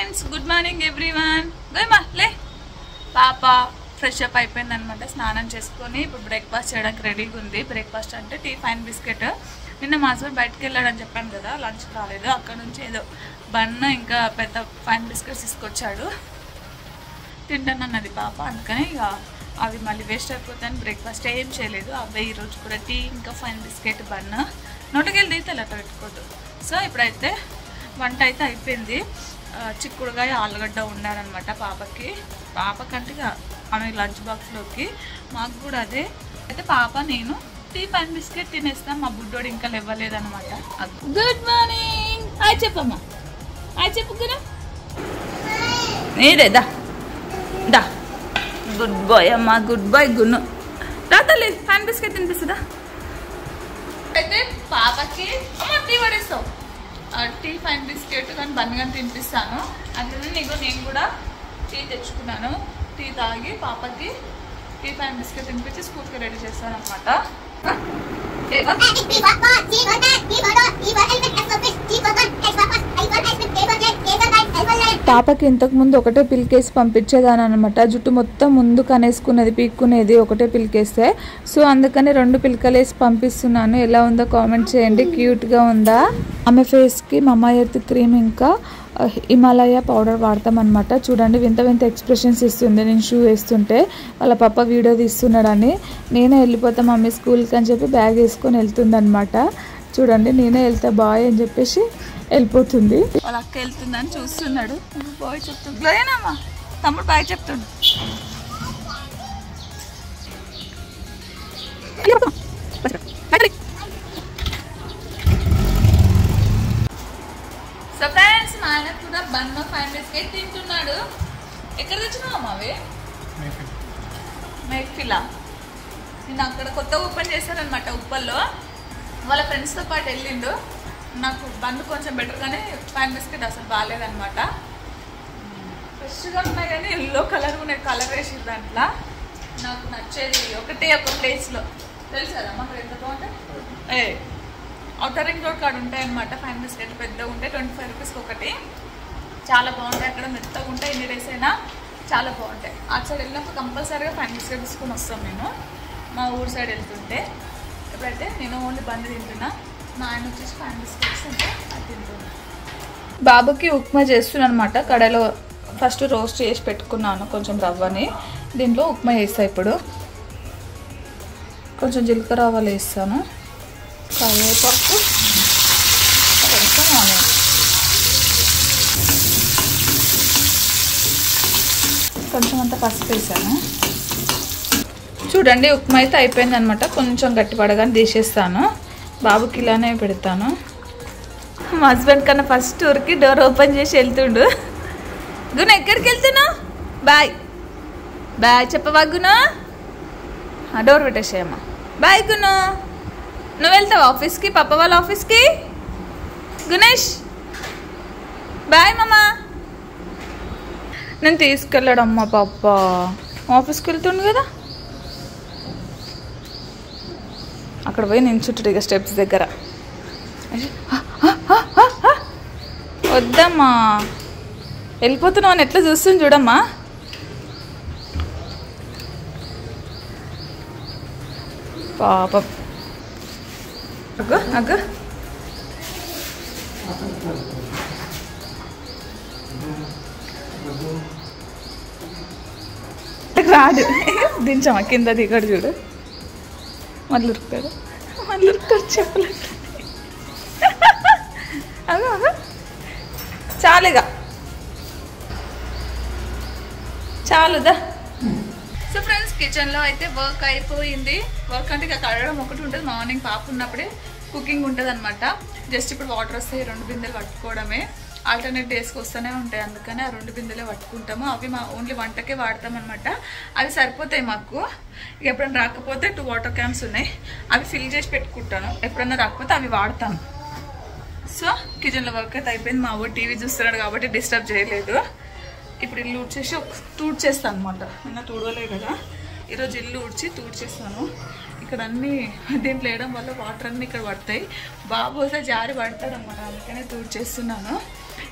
Friends, good morning everyone. గోయమా లే. పాప ఫ్రెష్ అప్ అయిపోయిందనమాట. స్నానం చేసుకొని ఇప్పుడు బ్రేక్ఫాస్ట్ చేయడానికి రెడీగా ఉంది. బ్రేక్ఫాస్ట్ అంటే టీ ఫైన్ బిస్కెట్. నిన్న మా హస్బెండ్ బయటకు వెళ్ళాడని చెప్పాను కదా, లంచ్ రాలేదు. అక్కడ నుంచి ఏదో బన్ ఇంకా పెద్ద ఫైన్ బిస్కెట్స్ తీసుకొచ్చాడు. తింటానన్నది పాప, అందుకని ఇక అవి మళ్ళీ వేస్ట్ అయిపోతాయని బ్రేక్ఫాస్ట్ ఏం చేయలేదు. అవే ఈరోజు కూడా టీ ఇంకా ఫైన్ బిస్కెట్ బన్. నోటికెళ్ళి తీస్తే అట్లా పెట్టుకోవద్దు. సో ఇప్పుడైతే వంట అయితే అయిపోయింది. చిక్కుడుగాయ ఆలుగడ్డ ఉన్నారనమాట పాపకంటే ఆమె లంచ్ బాక్స్లోకి, మాకు కూడా అదే. అయితే పాప నేను టీ ఫైన్ బిస్కెట్ తినేస్తాం. మా బుడ్డోడు ఇంకా లేవలేదనమాట. Good morning. హాయ్ చెప్పమ్మా, హాయ్ చెప్పు కదా. నీదేదా దా. గుడ్ బాయ్ అమ్మా, గుడ్ బాయ్ గున్ను. రాతలే ఫైన్ బిస్కెట్ తినిపిస్తుందా. అయితే పాపకి అమ్మ టీ పడేస్తావు. టీ ఫైన్ బిస్కెట్ కానీ బన్ కానీ తినిపిస్తాను. అందుకని నేను కూడా టీ తెచ్చుకున్నాను. టీ తాగి పాపకి టీ ఫైన్ బిస్కెట్ తినిపించి స్కూల్కి రెడీ చేస్తాను అనమాట. పాపకి ఇంతకుముందు ఒకటే పిలికేసి పంపించేదాని అనమాట. జుట్టు మొత్తం ముందు కనేసుకునేది, పీక్కునేది ఒకటే పిలికేస్తే. సో అందుకని 2 పిలకలేసి పంపిస్తున్నాను. ఎలా ఉందో కామెంట్ చేయండి. క్యూట్గా ఉందా. ఆమె ఫేస్కి మమా ఎర్త్ క్రీమ్ ఇంకా హిమాలయ పౌడర్ వాడతాం అనమాట. చూడండి వింత వింత ఎక్స్ప్రెషన్స్ ఇస్తుంది నేను షూ వేస్తుంటే. వాళ్ళ పాప వీడియో తీస్తున్నాడని నేనే వెళ్ళిపోతా మమ్మీ స్కూల్కి అని చెప్పి బ్యాగ్ వేసుకొని వెళ్తుంది అనమాట. చూడండి నేనే వెళ్తా బాయ్ అని చెప్పేసి వెళ్ళిపోతుంది. వాళ్ళ అక్క వెళ్తుందని చూస్తున్నాడు. బాయ్ చెప్తుంది. లేనమ్మా తమ్ముడు బాయ్ చెప్తుండు. సో ఫ్రెండ్స్, మా ఆయన కూడా బన్ ఫైన్ బిస్కెట్ తింటున్నాడు. ఎక్కడ తెచ్చినావు అవి? మేక్ఫిలా. నేను అక్కడ కొత్త ఓపెన్ చేశారనమాట ఉప్పల్లో. వాళ్ళ ఫ్రెండ్స్తో పాటు వెళ్ళిండు. నాకు బన్ కొంచెం బెటర్, కానీ ఫైన్ బిస్కెట్ అసలు బాగాలేదనమాట. ఫ్రెష్గా ఉన్నాయి కానీ ఎల్లో కలర్ ఉన్నాయి. కలర్ వేసి దాంట్లో నాకు నచ్చేది ఒకటే ఒక ప్లేస్లో తెలుసు కదమ్మా, అక్కడ ఎంత బాగుంటాయి. అవుటర్ రింగ్ రోడ్ కాడ ఉంటాయి అనమాట ఫైన్ బిస్కెట్. పెద్దగా ఉంటాయి, 25 రూపీస్కి ఒకటి. చాలా బాగుంటాయి. అక్కడ మెత్తగా ఉంటాయి. ఎన్ని డేస్ అయినా చాలా బాగుంటాయి. అటు సైడ్ వెళ్ళినప్పుడు కంపల్సరీగా ఫైన్ బిస్కెట్ తీసుకొని వస్తాం నేను, మా ఊరు సైడ్ వెళ్తుంటే. ఎప్పుడైతే నేను ఓన్లీ బంద్ తింటున్నా, మా ఆయన వచ్చేసి ఫైన్ బిస్కెట్స్ అంటే అది తింటున్నా. బాబుకి ఉప్మా చేస్తున్నాను అనమాట. కడాయిలో ఫస్ట్ రోస్ట్ చేసి పెట్టుకున్నాను కొంచెం రవ్వని. దీంట్లో ఉప్మా వేస్తాను. ఇప్పుడు కొంచెం జీలకర్ర ఆవాలు వేస్తాను, కరివేపాకు, కొంచెం ఆనియన్, కొంచెం అంతా పసుపు వేసాను. చూడండి ఉప్మా అయితే అయిపోయింది అనమాట. కొంచెం గట్టిపడగానే తీసేస్తాను. బాబుకి ఇలానే పెడతాను. మా హస్బెండ్ కన్నా ఫస్ట్ ఊరికి డోర్ ఓపెన్ చేసి వెళ్తుండు. గుణ ఎక్కడికి వెళ్తున్నావు? బాయ్ బాయ్ చెప్పవా గుణ? డోర్ పెట్టేసేయమ్మా. బాయ్ గుణ. నువ్వు వెళ్తావు ఆఫీస్కి, పప్ప వాళ్ళ ఆఫీస్కి? గుణేష్ బాయ్ మామా. నేను తీసుకెళ్ళాడమ్మా పాప, ఆఫీస్కి వెళ్తుండు కదా. అక్కడ పోయి నించుంటాడు ఇక స్టెప్స్ దగ్గర. వద్దమ్మా వెళ్ళిపోతున్నావు అని ఎట్లా చూస్తుంది చూడమ్మా. పాపం. అగ్గ అగ్గ రాడు. దించమ్మా కింద దిగడు చూడు. మళ్ళీ ఉరుకుతాడు చెప్పలేదు. అగో అగో చాలుగా చాలుదా. సో ఫ్రెండ్స్, కిచెన్లో అయితే వర్క్ అయిపోయింది. వర్క్ అంటే ఇక కడగడం ఒకటి ఉంటుంది. మార్నింగ్ పాప ఉన్నప్పుడే కుకింగ్ ఉంటుంది అనమాట. జస్ట్ ఇప్పుడు వాటర్ వస్తాయి, 2 బిందెలు పట్టుకోవడమే. ఆల్టర్నేట్ డేస్కి వస్తూనే ఉంటాయి, అందుకని ఆ 2 బిందెలే పట్టుకుంటాము. అవి మా ఓన్లీ వంటకే వాడతాం అనమాట. అవి సరిపోతాయి మాకు. ఇక ఎప్పుడైనా రాకపోతే 2 వాటర్ క్యాన్స్ ఉన్నాయి, అవి ఫిల్ చేసి పెట్టుకుంటాను. ఎప్పుడన్నా రాకపోతే అవి వాడతాను. సో కిచెన్లో వర్క్ అయితే అయిపోయింది. మా ఊరు టీవీ చూస్తున్నాడు కాబట్టి డిస్టర్బ్ చేయలేదు. ఇప్పుడు ఇల్లు ఊడ్చేసి తూడ్చేస్తాను అనమాట. నిన్న తూడవలే కదా, ఈరోజు ఇల్లు ఊడ్చి తూడ్చేస్తాను. ఇక్కడ అన్నీ దీంట్లో వేయడం వల్ల వాటర్ అన్నీ ఇక్కడ పడతాయి. బాబు అయితే జారి పడతాడు అనమాట, అందుకనే తూడ్చేస్తున్నాను.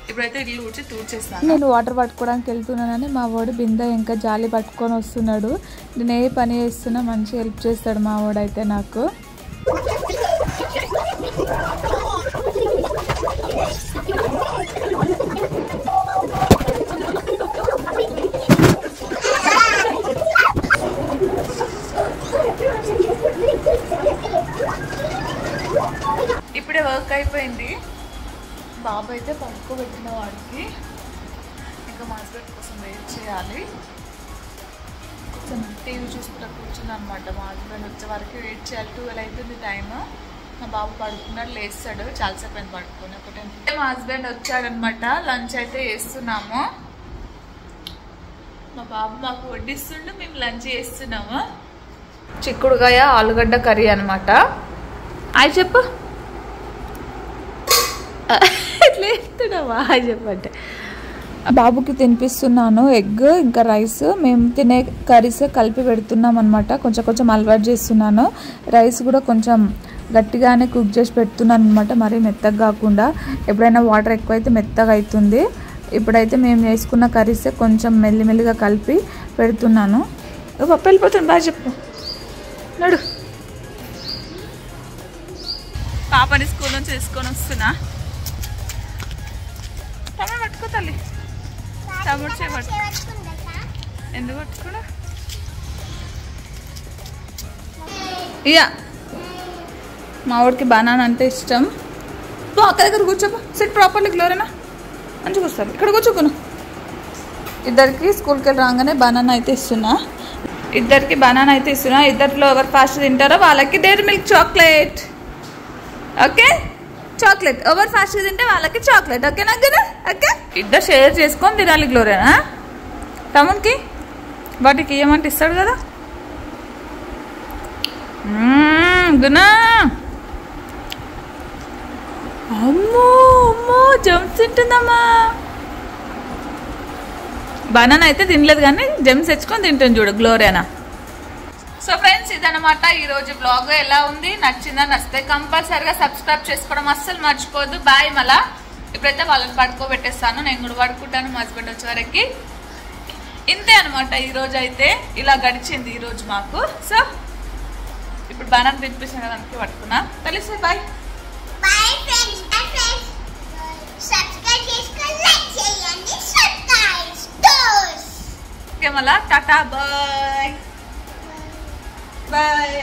ఇప్పుడైతే ఇల్లు ఊడ్చి తూడ్చేస్తాను. నేను వాటర్ పట్టుకోవడానికి వెళ్తున్నానని మా వాడు బిందె ఇంకా జాలి పట్టుకొని వస్తున్నాడు. నేను ఏ పని చేస్తున్నా మంచిగా హెల్ప్ చేస్తాడు మా వాడు అయితే నాకు. ఇప్పుడే వర్క్ అయిపోయింది. బాబు అయితే పడుకోబెట్టిన వాడికి ఇంకా మా హస్బెండ్ కోసం వెయిట్ చేయాలి. కొంచెం టీవీ చూసుకుంటూ కూర్చుంది అనమాట. మా హస్బెండ్ వచ్చే వరకు వెయిట్ చేయాలి. 12 అవుతుంది టైము. మా బాబు పడుకున్నాడు, లేస్తాడు. చాలాసేపు అయింది పడుకొని. ఒకటే మా హస్బెండ్ వచ్చాడనమాట. లంచ్ అయితే చేస్తున్నాము. మా బాబు మాకు వడ్డిస్తుండు, మేము లంచ్ చేస్తున్నాము. చిక్కుడుకాయ ఆలుగడ్డ కర్రీ అనమాట. అయి చెప్పు లేస్తున్నావా చెప్పంటే. బాబుకి తినిపిస్తున్నాను ఎగ్ ఇంకా రైస్. మేము తినే కర్రీస్ కలిపి పెడుతున్నాం అనమాట. కొంచెం కొంచెం అలవాటు చేస్తున్నాను. రైస్ కూడా కొంచెం గట్టిగానే కుక్ చేసి పెడుతున్నాను అనమాట, మరీ మెత్తగా కాకుండా. ఎప్పుడైనా వాటర్ ఎక్కువైతే మెత్తగా అవుతుంది. ఇప్పుడైతే మేము వేసుకున్న కర్రీసే కొంచెం మెల్లిమెల్లిగా కలిపి పెడుతున్నాను. పప్పు వెళ్ళిపోతుంది, బాగా చెప్పు. నడు. పాపని స్కూల్ నుంచి తీసుకొని వస్తున్నా. తమ్ముడు పట్టుకో తల్లి. తమ్ముడు చేయబట్టు. ఎందుకు పట్టుకోడా? ఇయా మా వాడికి బనానా అంటే ఇష్టం. అక్క దగ్గర కూర్చోపో. సిట్ ప్రాపర్లీ గ్లోరేనా మంచిగా కూర్చోాలి. ఇక్కడ కూర్చోకును. ఇద్దరికి స్కూల్కి వెళ్ళి రాగానే బనానా అయితే ఇస్తున్నా. ఇద్దరిలో ఎవరు ఫాస్ట్ తింటారో వాళ్ళకి Dairy Milk chocolate. Okay, chocolate ఎవరు ఫాస్ట్గా తింటే వాళ్ళకి చాక్లెట్. ఓకేనా కదా? ఓకే, ఇద్దరు షేర్ చేసుకొని తినాలి. గ్లోరేనా తమ్మునికి వాటికి ఇవ్వమంటే ఇస్తాడు కదా. గునా అమ్మో అమ్మో జమ్స్ తింటుందమ్మా. బనానా అయితే తినలేదు కానీ జమ్స్ తెచ్చుకొని తింటుంది చూడు గ్లోరేనా. సో ఫ్రెండ్స్, ఇదనమాట ఈరోజు బ్లాగ్. ఎలా ఉంది? నచ్చిందా? నచ్చితే కంపల్సరిగా సబ్స్క్రైబ్ చేసుకోవడం అస్సలు మర్చిపోద్దు. బాయ్. మళ్ళా ఇప్పుడైతే వాళ్ళని పడుకోబెట్టేస్తాను. నేను కూడా పడుకుంటాను మా హస్బెండ్ వచ్చే వరకు. ఇంతే అనమాట. ఈరోజు అయితే ఇలా గడిచింది ఈరోజు మాకు. సో ఇప్పుడు బనానా తినిపిస్తాను కదా, అందుకే పట్టుకున్నా. తెలిసే బాయ్. ఓకే, మళ్ళా టాటా బాయ్ బాయ్.